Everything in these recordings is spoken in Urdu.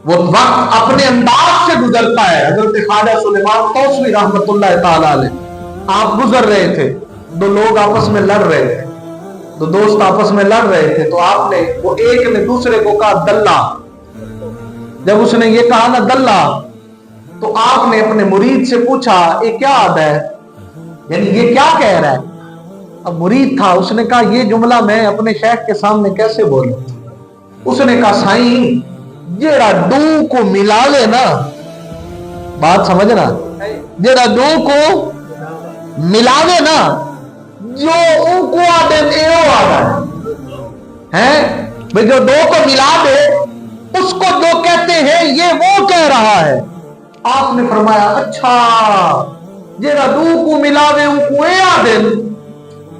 وہ وقت اپنے انداز سے گزرتا ہے. حضرت خواجہ سلیمان توسوی رحمت اللہ تعالی علیہ، آپ گزر رہے تھے، دو لوگ آپس میں لڑ رہے تھے، دو دوست آپس میں لڑ رہے تھے، تو آپ نے، وہ ایک نے دوسرے کو کہا دلہ. جب اس نے یہ کہا نا دلہ، تو آپ نے اپنے مرید سے پوچھا یہ کیا عادت ہے، یعنی یہ کیا کہہ رہا ہے. اب مرید تھا، اس نے کہا یہ جملہ میں اپنے شیخ کے سامنے کیسے بولوں. اس نے کہا سائیں جیڑا دو کو ملاوے نا، بات سمجھنا، جیڑا دو کو ملاوے نا، جو ان کو آدم ایو آدھا ہے، جو دو کو ملا دے اس کو جو کہتے ہیں یہ وہ کہہ رہا ہے. آپ نے فرمایا اچھا جیڑا دو کو ملاوے ان کو اے آدم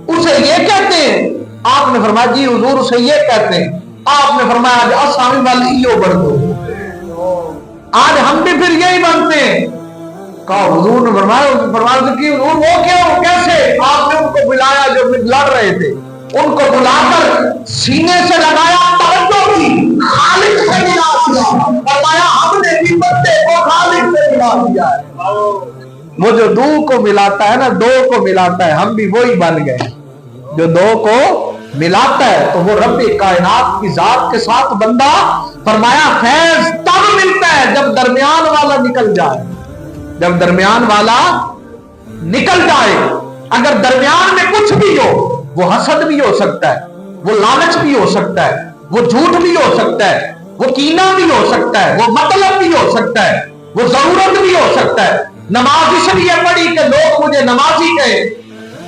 اسے یہ کہتے ہیں. آپ نے فرمایا جی حضور اسے یہ کہتے ہیں. آپ نے فرمایا آج اسامی والی ایو بڑھ دو، آج ہم بھی پھر یہی بنتے ہیں. کہا حضور نے فرمایا کہ حضور وہ کیوں کیسے. آپ نے ان کو بلایا جو لڑ رہے تھے، ان کو بلا کر سینے سے لگایا، توجہ کی، خالق سے ملا دیا، فرمایا ہم نے بھی بندے کو خالق سے ملا دیا ہے. وہ جو دو کو ملاتا ہے نا، دو کو ملاتا ہے، ہم بھی وہی بن گئے جو دو کو ملاتا ہے. تو وہ رب کائنات کی ذات کے ساتھ بندہ، فرمایا فیض تب ملتا ہے جب درمیان والا نکل جائے، جب درمیان والا نکل جائے. اگر درمیان میں کچھ بھی ہو، وہ حسد بھی ہو سکتا ہے، وہ لالچ بھی ہو سکتا ہے، وہ جھوٹ بھی ہو سکتا ہے، وہ کینہ بھی ہو سکتا ہے، وہ مطلب بھی ہو سکتا ہے، وہ ضرورت بھی ہو سکتا ہے. نماز اس لیے پڑھی کہ لوگ مجھے نمازی کہے،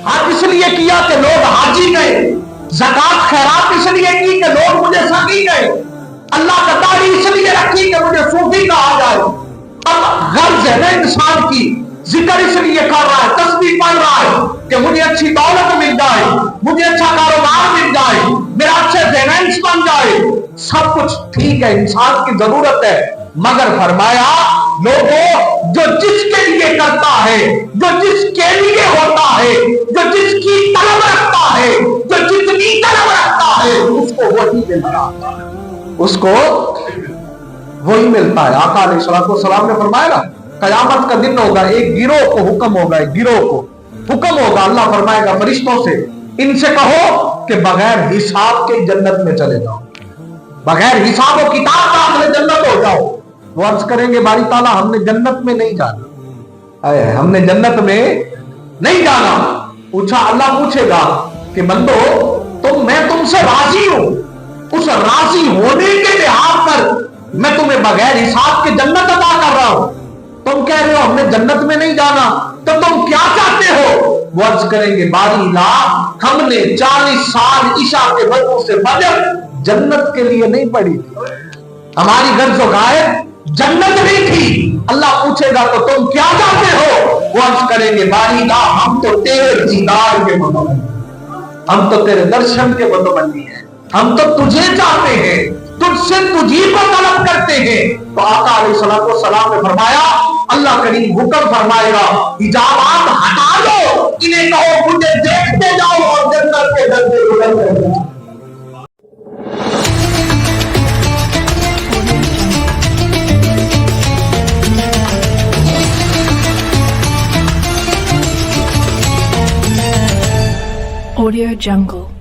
حج اس لیے کیا کہ لوگ حاجی کہے، زکات خیرات اس لیے کی کہ لوگ مجھے سخی کہے، اللہ کا داڑھی اس لیے رکھی کہ مجھے صوفی کہا جائے. اب غرض ہے نا انسان کی، ذکر اس لیے کر رہا ہے، تسبیح پڑھ رہا ہے کہ مجھے اچھی دولت مل جائے، مجھے اچھا کاروبار مل جائے، میرا اچھے فائنینس بن جائے. سب کچھ ٹھیک ہے، انسان کی ضرورت ہے، مگر فرمایا لوگوں جو جس کے لیے کرتا ہے، جو جس کے لیے ہوتا ہے، جو جس کی طلب رکھتا ہے، جو جتنی طلب رکھتا ہے، اس کو وہی ملتا ہے، اس کو وہی ملتا ہے. آقا علیہ السلام نے فرمایا نا قیامت کا دن ہوگا، ایک گروہ کو حکم ہوگا، ایک گروہ کو حکم ہوگا، اللہ فرمائے گا فرشتوں سے ان سے کہو کہ بغیر حساب کے جنت میں چلے جاؤ، بغیر حساب و کتاب کا اپنے جنت ہو جاؤ. وہ عرض کریں گے باری تعالیٰ ہم نے جنت میں نہیں جانا، ہم نے جنت میں نہیں جانا. پوچھا، اللہ پوچھے گا کہ بندو میں تم سے راضی ہوں، اس راضی ہونے کے لحاظ پر میں تمہیں بغیر حساب کے جنت عطا کر رہا ہوں. تم کہہ رہے ہو ہم نے جنت میں نہیں جانا، تو تم کیا چاہتے ہو؟ وہ عرض کریں گے باری لا ہم نے 40 سال عشاء کے وضو سے فجر جنت کے لیے نہیں پڑھی، ہماری غرض و غایت جنت نہیں تھی. اللہ پوچھے گا تو تم کیا چاہتے ہو؟ وہ عرض کریں گے باری لا ہم تو تیرے دیدار کے متمنی، ہم تو تیرے درشن کے متمنی ہیں، ہم تو تجھے چاہتے ہیں، تجھ سے تجھی کو طلب کرتے ہیں. تو آقا علیہ السلام نے فرمایا اللہ کریم حکم فرمائے گا حجابات ہٹا دو، انہیں کہو مجھے دیکھتے جاؤ اور جنت کے دروازے گزرتے جاؤ. Audio Jungle.